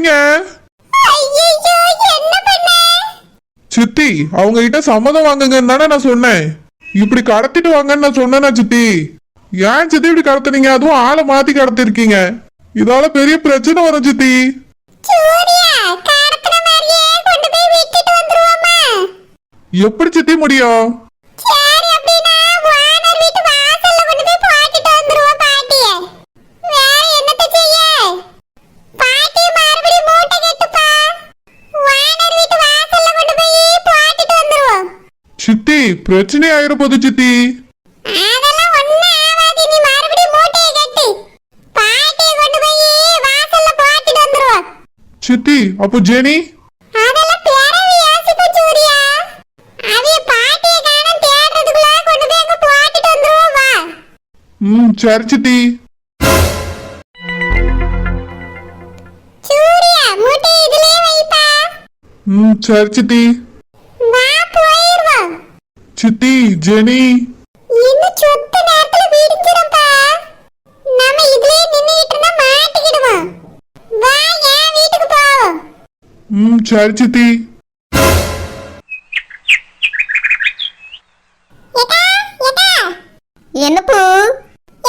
பண்றீங்க? சித்தி அவங்க கிட்ட சம்மதம் வாங்குங்கன்னு தானே நான் சொன்னேன். இப்படி கடத்திட்டு வாங்கன்னு நான் சொன்னேன்னா சித்தி? ஏன் சித்தி இப்படி கடத்துனீங்க? அதுவும் ஆளை மாத்தி கடத்திருக்கீங்க. இதால பெரிய பிரச்சனை வரும் சித்தி. எப்படி சித்தி முடியும்? சித்தி பிரச்சனை ஆயிர போது சித்தி. சித்தி அப்போ ஜெனி சரி சித்தி. சரி சித்தி. சித்தி ஜெனி இன்னும் சொத்த நேரத்துல வீடிச்சிரப்பா. நாம இதுலயே நின்னுட்டு இருந்தா மாட்டிக்கிடுவோம். வா என் வீட்டுக்கு போ. சரி சித்தி. ஏக்கா ஏக்கா என்ன பூ?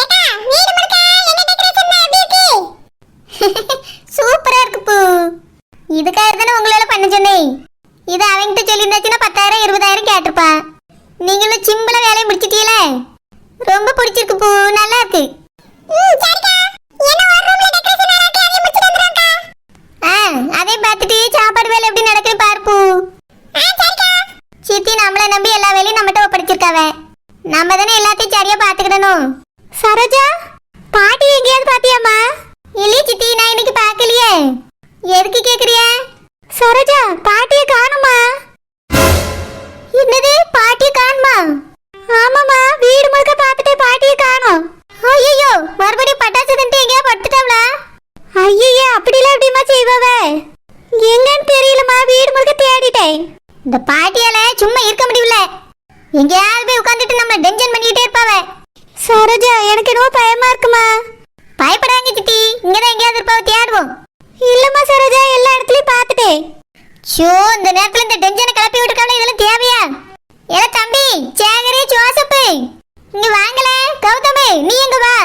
ஏக்கா வீடு முழுக்க என்ன டெக்கரேஷன் எப்படி இருக்கு? சூப்பரா இருக்கு பூ. இதுக்காக தானே உங்களால பண்ண சொன்னேன். இது அவங்கிட்ட சொல்லியிருந்தாச்சுன்னா 10,000 20,000 கேட்டிருப்பா. நீங்களும் சிம்பிளா வேலையை முடிச்சிட்டீங்களே, ரொம்ப பிடிச்சிருக்கு பூ, நல்லா இருக்கு. அதே பார்த்துட்டு சாப்பாடு வேலை எப்படி நடக்குது பாரு பூ. சித்தி நம்மளை நம்பி எல்லா வேலையும் நம்மகிட்ட ஒப்படைச்சிருக்காவ. நம்ம தானே எல்லாத்தையும் சரியா பாத்துக்கிடணும். சரோஜா பாட்டி எங்கேயாவது பாத்தியாமா? இல்லையே சித்தி, நான் இன்னைக்கு பார்க்கலையே. எதுக்கு கேக்குறிய? சரோஜா பாட்டியை காணுமா? என்னது பாட்டியை காணுமா? ஆமாமா, வீடு முழுக்க பார்த்துட்டு பாட்டியை காணோம். ஐயோ மறுபடியும் பட்டாசு தின்ட்டு எங்கேயா படுத்துட்டாவளா? ஐயோ அப்படிலாம் எப்படிமா செய்வாவ? எங்கன்னு தெரியலமா, வீடு முழுக்க தேடிட்டேன். இந்த பாட்டியால சும்மா இருக்க முடியல. எங்கேயாவது போய் உட்காந்துட்டு நம்ம டென்ஷன் பண்ணிக்கிட்டே இருப்பாவ. சரோஜா எனக்கு என்னவோ பயமா இருக்குமா. பயப்படாங்க சித்தி, இங்கதான் எங்கேயாவது இருப்பாவ, தேடுவோம். இல்லம்மா சரோஜா, எல்லா இடத்துலயும் பார்த்துட்டேன். ஷோ இந்த நேரத்துல இந்த டென்ஷனை கிளப்பி விட்டுருக்காவல, இதெல்லாம் தேவையா? ஏல தம்பி சேகரே ஜோசப் இங்க வாங்கல. கௌதமே நீ எங்க வா.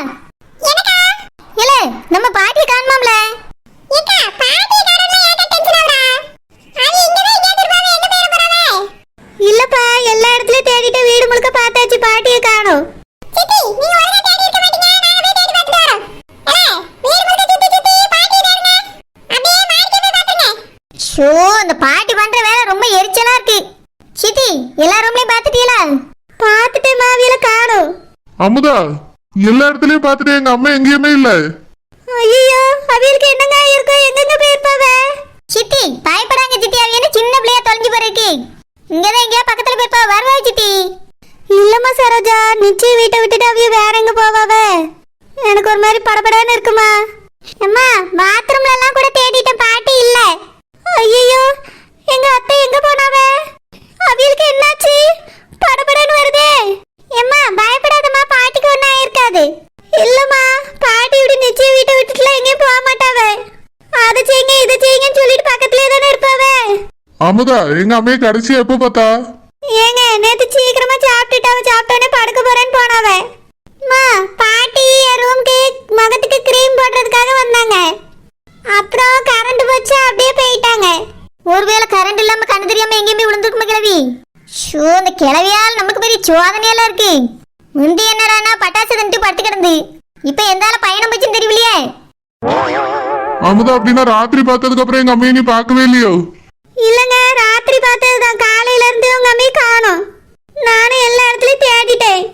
எனக்கா ஏல நம்ம பாட்டி காணோம்ல. ஏக்கா பாட்டி காணோம்ல, ஏன்டா டென்ஷன் ஆவறா? அது இங்கவே எங்கேயாவது இருப்பாவ, எங்க போய் போறாவ? இல்லப்பா, எல்லா இடத்துலயும் தேடிட்டு வீடு முழுக்க பார்த்தாச்சு, பாட்டியை காணோம். சித்தி நீங்க ஒழுங்கா தேடி இருக்க மாட்டீங்க, நாங்க போய் தேடி பார்த்துட்டு வரோம். வீடு முழுக்க சுத்தி சுத்தி பாட்டி தேடுங்க, அப்படியே மாடிக்கு போய் பாத்துங்க. ஷோ அந்த பாட்டி பண்ற வேலை ரொம்ப எரிச்சலா இருக்கு. சித்தி எல்லா ரூம்லயும் பாத்துட்டீங்களா? பாத்துட்டேன், மாவியில காணோம். அமுதா எல்லா இடத்துலயும் பார்த்துட்டு எங்க அம்மா எங்கேயுமே இல்ல. ஐயோ அவியலுக்கு என்னங்க இருக்கும், எங்கெங்க போயிருப்பாவ? சித்தி பயப்படாங்க சித்தி, அவ என்ன சின்ன பிள்ளையா தொலைஞ்சு போயிருக்கு. இங்கதான் எங்கேயா பக்கத்துல போயிருப்பா, வருவா சித்தி. இல்லம்மா சரோஜா, நிச்சயம் வீட்டை விட்டுட்டு அவிய வேற எங்க போவாவ? எனக்கு ஒரு மாதிரி படபடன்னு இருக்குமா. அம்மா பாத்ரூம்ல எல்லாம் கூட தேடிட்டேன், பாட்டி இல்ல. ஐயோ எங்க அத்தை எங்க போனாவ? அவியலுக்கு என்னாச்சு? படபடன்னு வருதே. எம்மா பயப்படாதம்மா, பாட்டிக்கு ஒன்றும் ஆயிருக்காது. இல்லம்மா பாட்டி இப்படி நிச்சயம் வீட்டை விட்டுட்டுலாம் எங்கேயும் போக மாட்டாவ. அதை செய்யுங்க இதை செய்யுங்கன்னு சொல்லிட்டு பக்கத்துலேயே தானே இருப்பாவ. அமுதா எங்க அம்மையை கடைசி எப்போ பார்த்தா? ஏங்க நேத்து சீக்கிரமா சாப்பிட்டுட்டாவ, சாப்பிட்டோன்னே படுக்க போறேன்னு போனாவ. அம்மா பாட்டி ரூம்க்கு முகத்துக்கு கிரீம் போடுறதுக்காக வந்தாங்க. அப்புறம் கரண்ட் போச்சு, அப்படியே போயிட்டாங்க. ஒருவேளை கரண்ட் இல்லாம கண்ணு தெரியாம எங்கேயுமே விழுந்துருக்குமா கிழவி? ஷோ இந்த கிழவியால் நமக்கு பெரிய சோதனையெல்லாம் இருக்கு. முந்தி என்னடானா பட்டாசு தின்ட்டு படுத்து கிடந்து, இப்ப எந்தால பயணம் போச்சுன்னு தெரியலையே. அமுதா அப்படின்னா ராத்திரி பார்த்ததுக்கு அப்புறம் எங்க அம்மையை நீ பார்க்கவே இல்லையோ? இல்லங்க ராத்திரி பார்த்ததுதான், காலையில இருந்து உங்க அம்மையை காணோம். நானும் எல்லா இடத்துலயும் தேடிட்டேன்.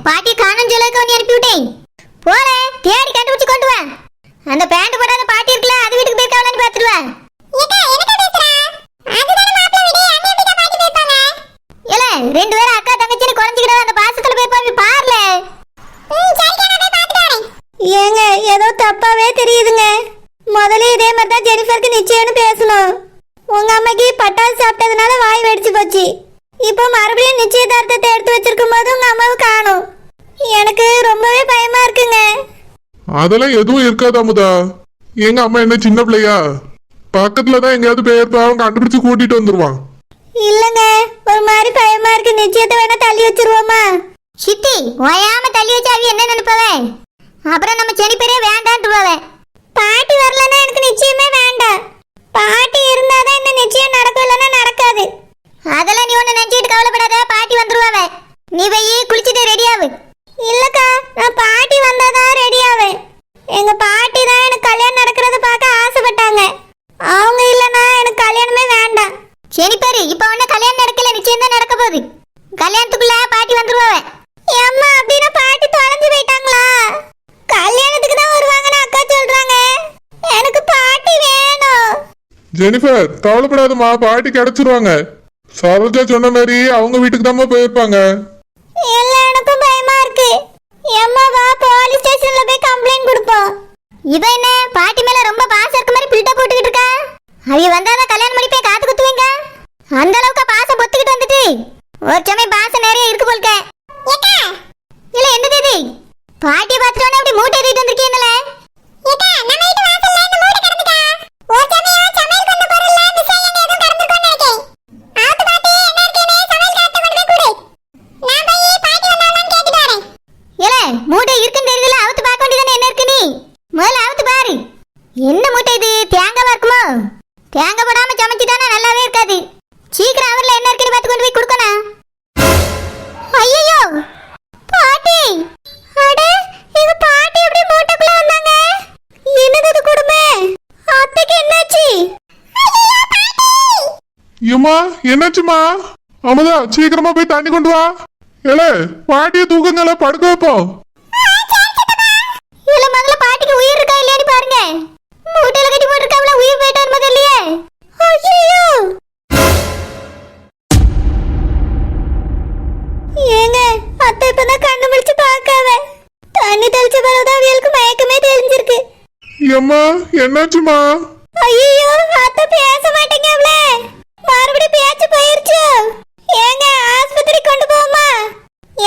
பாட்டி காணும் சொல்லுக்கு ஒன்னு அனுப்பி விட்டேன். போல தேடி கண்டுபிடிச்சு கொண்டு வா. அந்த பேண்ட் போடாத பாட்டி இருக்குல்ல, அது வீட்டுக்கு போயிருக்காவலான்னு பாத்துருவா. ரெண்டு பேரும் அக்கா தங்கச்சின்னு குறைஞ்சிக்கிற அந்த பாசத்துல போயிருப்பாங்க பாருல. ஏங்க ஏதோ தப்பாவே தெரியுதுங்க. முதல்ல இதே மாதிரி தான் ஜெனிஃபருக்கு நிச்சயம்னு பேசணும். உங்க அம்மைக்கு பட்டாசு சாப்பிட்டதுனால வாய் வெடிச்சு போச்சு. இப்போ மறுபடியும் நிச்சயதார்த்தத்தை எடுத்து வச்சிருக்கும் போது உங்க அம்மாவை காணும். எனக்கு ரொம்பவே பயமா இருக்குங்க. அதெல்லாம் எதுவும் இருக்காது அமுதா. எங்க அம்மா என்ன சின்ன பிள்ளையா? பக்கத்துலதான் எங்கேயாவது போயிருப்பா, அவன் கண்டுபிடிச்சு கூட்டிட்டு வந்துருவான். இல்லங்க, ஒரு மாதிரி பயமா இருக்கு. நிச்சயத்தை வேணா தள்ளி வச்சிருவோமா? சித்தி ஓயாம தள்ளி வச்சு அவ என்ன நினைப்பவே? அப்புறம் நம்ம செடி பெரிய வேண்டான்ட்டுவாவே. பாட்டி வரலன்னா எனக்கு நிச்சயமே வேண்டாம். பாட்டி இருந்தாதான் இந்த நிச்சயம் நடக்கும், இல்லைன்னா நடக்காது. அதெல்லாம் நீ ஒண்ணு நினைச்சிட்டு கவலைப்படாத, பாட்டி வந்துருவாவே. நீ போய் குளிச்சுட்டு ரெடி ஆகு. இல்லக்கா, நான் பாட்டி வந்தாதான் ரெடி ஆவேன். எங்க பாட்டி தான் எனக்கு கல்யாணம் நடக்கிறத பார்க்க ஆசைப்பட்டாங்க. அவங்க இல்லைன்னா எனக்கு கல்யாணமே வேண்டாம். சரி பாரு, இப்ப ஒண்ணு கல்யாணம் நடக்கல, நிச்சயம் தான் நடக்க போகுது. கல்யாணத்துக்குள்ள பாட்டி வந்துருவாவே. அம்மா அப்படின்னா பாட்டி தொலைஞ்சு போயிட்டாங்களா? கல்யாணத்துக்கு தான் வருவாங்கன்னு அக்கா சொல்றாங்க. எனக்கு பாட்டி வேணும். ஜெனிஃபர் கவலைப்படாதம்மா, பாட்டி கிடைச்சிருவாங்க. சரோஜா சொன்ன மாதிரி அவங்க வீட்டுக்கு தான் போயிருப்பாங்க. இல்ல, எனக்கும் பயமா இருக்கு. அம்மா வா, போலீஸ் ஸ்டேஷன்ல போய் கம்ப்ளைண்ட் கொடுப்போம். இவ என்ன பாட்டி மேல ரொம்ப பாசம் இருக்க மாதிரி பில்டப் போட்டுக்கிட்டு இருக்கா? அவ வந்தாதான் கல்யாணம் பண்ணி போய் காத்து குத்துவீங்க. அந்த அளவுக்கு பாசம் பொத்துக்கிட்டு வந்துட்டு ஒரு சமயம் பாசம் நிறைய இருக்கு போல்க. இல்ல என்ன தேதி பாட்டியை பார்த்துட்டு அப்படி மூட்டை ஏறிட்டு வந்திருக்கீங்களே? மூட்டை இருக்குன்னு தெரியல, அவுத்து பார்க்க வேண்டியதானே என்ன இருக்கு? நீ முதல்ல அவுத்து பாரு. என்ன மூட்டை இது? தேங்காவா இருக்குமோ? தேங்காய் போடாம சமைச்சுட்டானா நல்லாவே இருக்காது. சீக்கிரம் அவர்ல என்ன இருக்குன்னு பார்த்து கொண்டு போய் கொடுக்கணும். ஐயோ பாட்டி! அட, இது பாட்டி எப்படி மூட்டைக்குள்ள வந்தாங்க? என்னது இது கொடுமை? அத்தைக்கு என்னாச்சு? ஏம்மா என்னாச்சுமா? அமுதா சீக்கிரமா போய் தண்ணி கொண்டு வா. ஏல பாட்டியை தூக்குங்கள, படுக்க வைப்போம். இல்ல, முதல்ல பாட்டிக்கு உயிர் இருக்கா இல்லையான்னு பாருங்க. மூட்டையில கட்டி போட்டுருக்காங்களா, உயிர் போயிட்டாரு முதல்லயே. ஐயோ ஏங்க, அத்தை இப்பதான் கண்ணு முடிச்சு பார்க்காவ. தண்ணி தெளிச்ச பிறகுதான் அவங்களுக்கு மயக்கமே தெரிஞ்சிருக்கு. ஏம்மா என்னாச்சுமா? ஐயோ, அத்தை பேச மாட்டேங்க. அவள மறுபடியும் பேச்சு போயிருச்சு. ஏங்க, ஆஸ்பத்திரி கொண்டு போமா?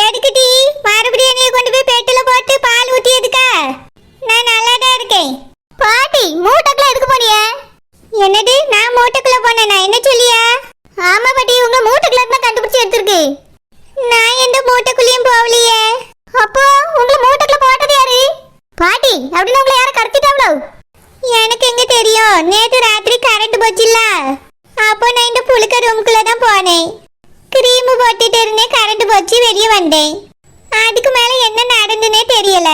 எதுக்குடி மறுபடியும் நீ கொண்டு போய் பெட்டில போட்டு பால் ஊத்தி எதுக்கா? நான் நல்லாதான் இருக்கேன். பாட்டி மூட்டைக்குள்ள எதுக்கு போனிய? என்னது, நான் மூட்டைக்குள்ள போனேனா? என்ன சொல்லியா? ஆமா பாட்டி, உங்க மூட்டைக்குள்ள தான் கண்டுபிடிச்சு எடுத்துருக்கு. நான் எந்த மூட்டைக்குள்ளேயும் போகலையே. அப்போ உங்களை மூட்டைக்குள்ள போட்டது யாரு? பாட்டி அப்படின்னு உங்களை யாரும் கடத்திட்டாங்களோ? எனக்கு எங்க தெரியும். நேத்து ராத்திரி கரண்ட் போச்சுல்ல, அப்போ நான் இந்த புழுக்க ரூமுக்குள்ள தான் போனேன். கிரீம் போட்டுட்டு இருந்தேன், கரண்ட் போச்சு, வெளியே வந்தேன். அதுக்கு மேல என்ன நடந்துன்னே தெரியல.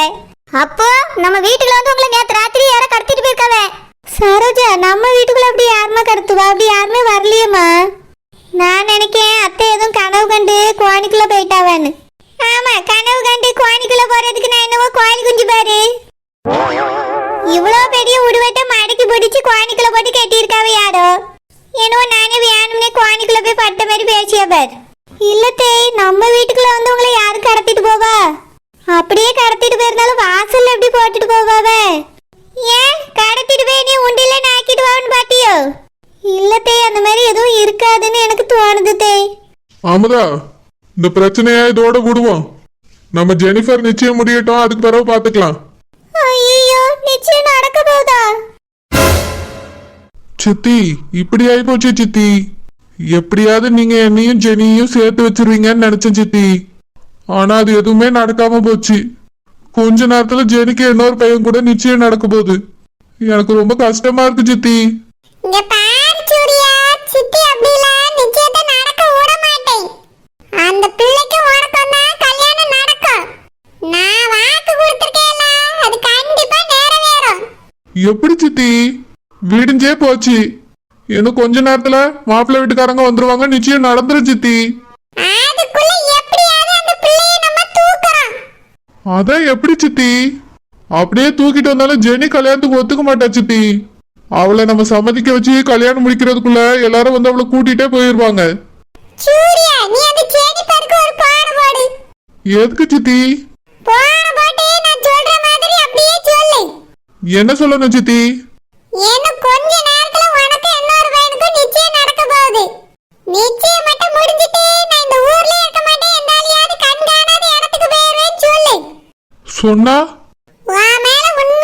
அப்போ நம்ம வீட்டுக்குள்ள வந்து உங்களை நேத்து ராத்திரி யாரோ கடத்திட்டு போயிருக்காவே. சரோஜா, நம்ம வீட்டுக்குள்ள அப்படி யாருமா கடத்துவா? அப்படி யாருமே வரலையேம்மா. நான் நினைக்கேன் அத்தை எதுவும் கனவு கண்டு கோணிக்குள்ள போயிட்டாவான்னு. ஆமா, கனவு கண்டு கோணிக்குள்ள போறதுக்கு நான் என்னவோ கோழி குஞ்சு பாரு. இவ்வளோ பெரிய உருவத்தை மடக்கி பிடிச்சு கோணிக்குள்ள போட்டு கட்டியிருக்காவே யாரோ. என்னவோ நானே வேணும்னே கோணிக்குள்ள போய் பட்ட மாதிரி பேசியா பார். இல்லத்தே, நம்ம வீட்டுக்குள்ள வந்து உங்களை யாரும் கடத்திட்டு போவா? அப்படியே கடத்திட்டு போயிருந்தாலும் வாசல்ல எப்படி போட்டுட்டு போவாவே? ஏன் கடத்திட்டு போய் நீ உண்டில நாக்கிடுவான்னு பாட்டியோ? இல்லத்தே, அந்த மாதிரி எதுவும் இருக்காதுன்னு எனக்கு தோணுது தே. அமுதா, இந்த பிரச்சனையா இதோட விடுவோம். நம்ம ஜெனிஃபர் நிச்சயம் முடியட்டும், அதுக்கு பிறகு பாத்துக்கலாம். ஐயோ, நிச்சயம் நடக்க போதா? சித்தி இப்படி ஆயிப்போச்சு சித்தி. எப்படியாவது நீங்க என்னையும் ஜெனியும் சேர்த்து வச்சிருவீங்கன்னு நினைச்சேன் சித்தி. ஆனா அது எதுவுமே நடக்காம போச்சு. கொஞ்ச நேரத்துல ஜெனிக்கு இன்னொரு பையன் கூட நிச்சயம் நடக்க போகுது. எனக்கு ரொம்ப கஷ்டமா இருக்கு சித்தி. இங்க பாரு சூர்யா, சித்தி அப்படிலாம் நிச்சயத்தை நடக்க விட மாட்டேன். அந்த பிள்ளைக்கு உனக்கும் தான் கல்யாணம் நடக்கும். நான் வாக்கு கொடுத்திருக்கேன்ல, அது கண்டிப்பா நிறைவேறும். எப்படி சித்தி? விடிஞ்சே போச்சு. இன்னும் கொஞ்ச நேரத்துல மாப்பிள்ளை வீட்டுக்காரங்க வந்துருவாங்க, நிச்சயம் நடந்துரும் சித்தி. அதுக்குள்ள எப்படியாவது அந்த பிள்ளையை நம்ம தூக்குறோம். அதான் எப்படி சித்தி? அப்படியே தூக்கிட்டு வந்தாலும் ஜெனி கல்யாணத்துக்கு ஒத்துக்க மாட்டா சித்தி. அவளை நம்ம சம்மதிக்க வச்சு கல்யாணம் முடிக்கிறதுக்குள்ள எல்லாரும் வந்து அவளை கூட்டிட்டே போயிருவாங்க. சூர்யா, நீ அந்த ஜெனிஃபருக்கு ஒரு பாடு போடு. எதுக்கு சித்தி? பாடு போட்டு நான் சொல்ற மாதிரி அப்படியே சொல்லு. என்ன சொல்லணும் சித்தி? இன்னும் கொஞ்ச நேரத்துல உனக்கு இன்னொரு பையனுக்கு நிச்சயம் நடக்க போகுது. நிச்சயம் மட்டும் முடிஞ்சிட்டு நான் இந்த ஊர்ல இருக்க மாட்டேன், என்னாலயாவது கண்காணாத இடத்துக்கு போயிருவேன்னு சொல்லு. சொன்னா உன் மேல உண்மை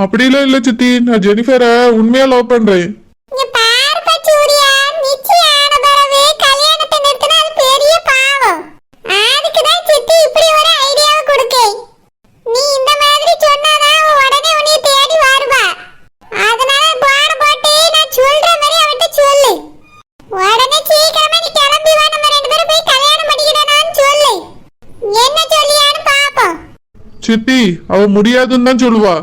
அப்படிலாம் இல்ல சித்தி, நான் ஜெனிஃபரை உண்மையா லவ் பண்றேன். இங்க பாருப்பா சூர்யா, நிச்சயம் ஆன பிறகு கல்யாணத்தை நிறுத்தினா அது பெரிய பாவம். அதுக்குதான் சித்தி இப்படி ஒரு ஐடியாவை கொடுக்கேன். நீ இந்த மாதிரி சொன்னாதான் அவ உடனே உன்னைய தேடி வருவா. அதனால போன போட்டு நான் சொல்ற மாதிரி அவட்ட சொல்லு. உடனே சீக்கிரமா நீ கிளம்பி வா, நம்ம ரெண்டு பேரும் போய் கல்யாணம் பண்ணிக்கிடலாம்னு சொல்லு. என்ன சொல்லியான்னு பாப்போம். சித்தி அவ முடியாதுன்னு தான் சொல்லுவா.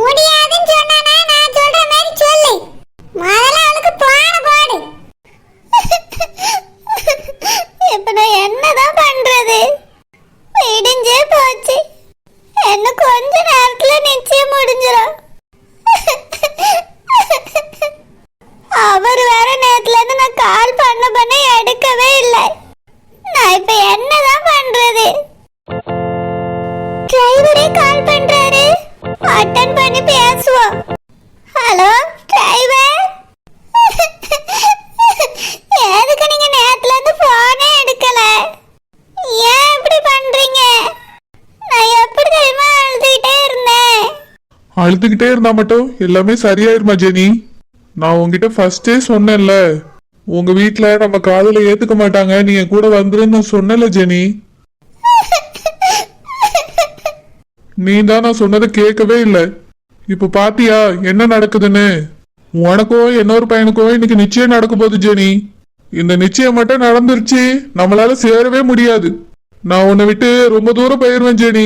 முடியாதுன்னு சொன்னானா நான் சொல்ற மாதிரி சொல்லு. முதல்ல அவளுக்கு போன போடு. இப்ப நான் என்னதான் பண்றது? விடிஞ்சே போச்சு. இன்னும் கொஞ்ச நேரத்துல நிச்சயம் முடிஞ்சிடும். அவர் வேற நேரத்துல இருந்து நான் கால் பண்ண எடுக்கவே இல்லை. நான் இப்ப என்னதான் பண்றது? டிரைவரே கால் பண்றாரு. அட்டன் பண்ணி பேசுவோம். ஹலோ டிரைவர், எதுக்கு நீங்க நேரத்துல இருந்து போனே எடுக்கல? ஏன் இப்படி பண்றீங்க? நான் எப்படி தெரியுமா அழுதுகிட்டே இருந்தேன். அழுதுகிட்டே இருந்தா மட்டும் எல்லாமே சரியாயிருமா ஜெனி? நான் உங்ககிட்ட ஃபர்ஸ்டே சொன்னேன்ல, உங்க வீட்ல நம்ம காதல ஏத்துக்க மாட்டாங்க, நீ என் கூட வந்துருன்னு நான் சொன்னேன்ல ஜெனி. நீ தான் நான் சொன்னதை கேட்கவே இல்லை. இப்ப பாத்தியா என்ன நடக்குதுன்னு? உனக்கோ இன்னொரு பையனுக்கோ இன்னைக்கு நிச்சயம் நடக்க போகுது ஜெனி. இந்த நிச்சயம் மட்டும் நடந்துருச்சு, நம்மளால சேரவே முடியாது. நான் உன்னை விட்டு ரொம்ப தூரம் போயிருவேன் ஜெனி.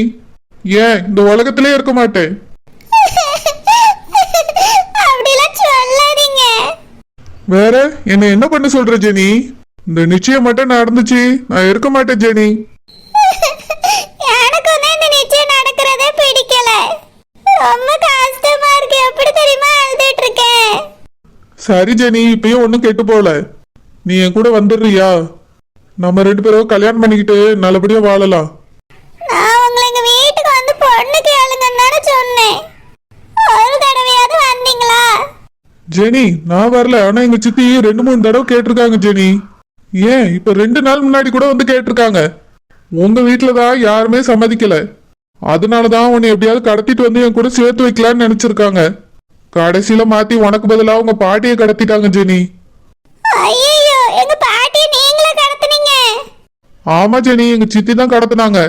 ஏன் இந்த உலகத்திலே இருக்க மாட்டேன். அப்படிலாம் சொல்லாதீங்க. வேற என்ன என்ன பண்ண சொல்ற ஜெனி? இந்த நிச்சயம் மட்டும் நடந்துச்சு, நான் இருக்க மாட்டேன் ஜெனி. எனக்கு வந்து இந்த நிச்சயம் நடக்கிறதே பிடிக்கல. ரொம்ப கஷ்டமா இருக்கு. எப்படி தெரியுமா அழுதுட்டு இருக்கேன். சரி ஜெனி, இப்பயும் ஒன்னும் கெட்டு போல. நீ என் கூட வந்துடுறியா? நம்ம ரெண்டு பேரும் கல்யாணம் பண்ணிக்கிட்டு நல்லபடியா வாழலாம். நான் உங்களை எங்க வீட்டுக்கு வந்து பொண்ணு கேளுங்கன்னு சொன்னேன். ஒரு தடவையாவது வந்தீங்களா? ஜெனி நான் வரல, ஆனா எங்க சித்தி 2-3 தடவை கேட்டிருக்காங்க ஜெனி. ஏன் இப்ப 2 நாள் முன்னாடி கூட வந்து கேட்டிருக்காங்க. உங்க வீட்டுலதான் யாருமே சம்மதிக்கல. அதனாலதான் உன்னை எப்படியாவது கடத்திட்டு வந்து என் கூட சேர்த்து வைக்கலான்னு நினைச்சிருக்காங்க. கடைசியில மாத்தி உனக்கு பதிலா உங்க பாட்டியை கடத்திட்டாங்க ஜெனி. ஐயோ, எங்க பாட்டியை நீங்களே கடத்துனீங்க? ஆமா ஜெனி, எங்க சித்தி தான் கடத்தினாங்க.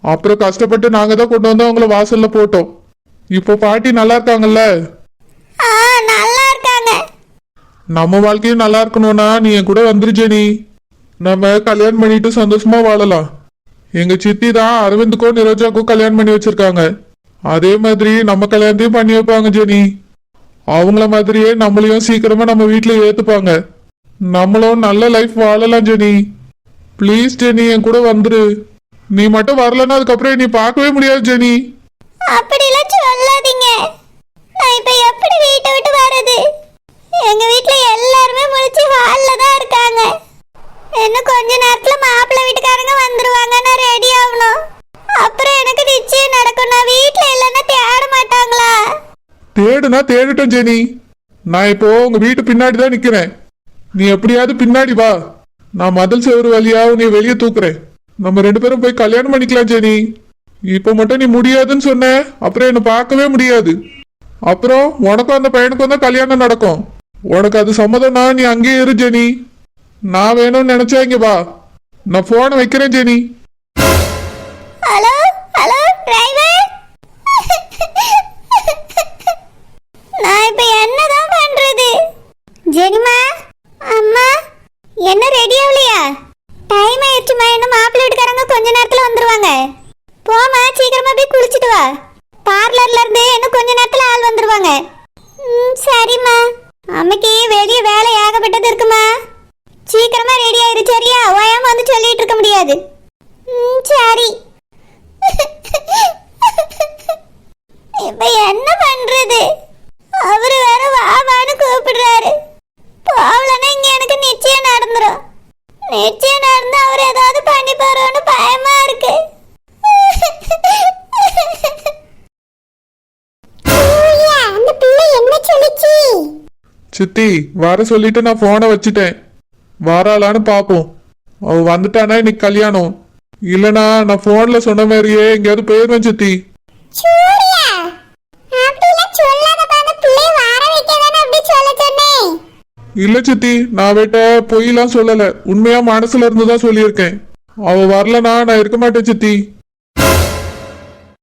அப்புறம் கஷ்டப்பட்டு நாங்க தான் கொண்டு வந்து அவங்கள வாசல்ல போட்டோம். இப்போ பாட்டி நல்லா இருக்காங்கல்ல? நல்லா இருக்காங்க. நம்ம வாழ்க்கையும் நல்லா இருக்கணும்னா நீ என் கூட வந்துரு ஜெனி. நம்ம கல்யாணம் பண்ணிட்டு சந்தோஷமா வாழலாம். எங்க சித்தி தான் அரவிந்துக்கோ நிரோஜாக்கோ கல்யாணம் பண்ணி வச்சிருக்காங்க. அதே மாதிரி நம்ம கல்யாணத்தையும் பண்ணி வைப்பாங்க ஜெனி. அவங்கள மாதிரியே நம்மளையும் சீக்கிரமா நம்ம வீட்டுல ஏத்துப்பாங்க. நம்மளும் நல்ல லைஃப் வாழலாம் ஜெனி. ப்ளீஸ் ஜெனி என் கூட வந்துரு. நீ மட்டும் வரலன்னா அதுக்கப்புறம் நீ பார்க்கவே முடியாது ஜெனி. அப்படிலாம் சொல்லாதீங்க. நான் இப்ப எப்படி வீட்டை விட்டு வர்றது? எங்க வீட்ல எல்லாருமே முழிச்சு ஹால்ல தான் இருக்காங்க. இன்னும் கொஞ்ச நேரத்துல மாப்பிள்ளை வீட்டுக்காரங்க வந்துருவாங்க. நான் ரெடி ஆகணும். அப்புறம் எனக்கு நிச்சயம் நடக்கும். நான் வீட்ல இல்லைன்னா தேட மாட்டாங்களா? தேடுனா தேடட்டும் ஜெனி. நான் இப்போ உங்க வீட்டு பின்னாடி தான் நிக்கிறேன். நீ எப்படியாவது பின்னாடி வா. நான் மதில் செவரு வழியா நீ வெளியே தூக்குறேன். நம்ம 2 பேரும் போய் கல்யாணம் பண்ணிக்கலாம் ஜெனி. இப்போ மட்டும் நீ முடியாதுன்னு சொன்ன, அப்புறம் என்ன பார்க்கவே முடியாது. அப்புறம் உனக்கும் அந்த பையனுக்கும் தான் கல்யாணம் நடக்கும். உனக்கு அது சம்மதம்னா நீ அங்கேயே இரு ஜெனி. நான் வேணும்னு நினைச்சா இங்க வா. நான் போனை வைக்கிறேன் ஜெனி. ஹலோ ஹலோ டிரைவர், நான் இப்ப என்னதான் பண்றது? ஜெனிமா, அம்மா என்ன ரெடி ஆகலையா? டைம் ஆயிடுச்சுமா. இன்னும் மாப்பிள்ளை வீட்டுக்காரங்க கொஞ்ச நேரத்துல வந்துருவாங்க. போமா, சீக்கிரமா போய் குளிச்சுட்டு வா. பார்லர்ல இருந்து இன்னும் கொஞ்ச நேரத்துல ஆள் வந்துருவாங்க. சரிம்மா. அம்மைக்கு வெளியே வேலை ஏகப்பட்டது இருக்குமா. சீக்கிரமா ரெடி ஆயிரு சரியா? ஓயாம வந்து சொல்லிட்டு இருக்க முடியாது. சரி. இப்ப என்ன பண்றது? அவரு வேற வாவான்னு கூப்பிடுறாரு. போகலன்னா இங்க எனக்கு நிச்சயம் நடந்துரும். நிச்சயம் நடந்து அவர் ஏதாவது பண்ணி போறோன்னு பயமா இருக்கு. அந்த பிள்ளை என்ன சொல்லுச்சு? சித்தி வர சொல்லிட்டு நான் போனை வச்சுட்டேன். வாராளான்னு பாப்போம். அவ வந்துட்டானா இன்னைக்கு கல்யாணம். இல்லனா நான் போன்ல சொன்ன மாதிரியே எங்கேயாவது போயிருவேன் சித்தி. சூர்யா, அப்படிலாம் இல்ல சித்தி, நான் அவட்ட பொய்லாம் சொல்லல. உண்மையா மனசுல இருந்துதான் சொல்லியிருக்கேன். அவ வரலனா நான் இருக்க மாட்டேன் சித்தி.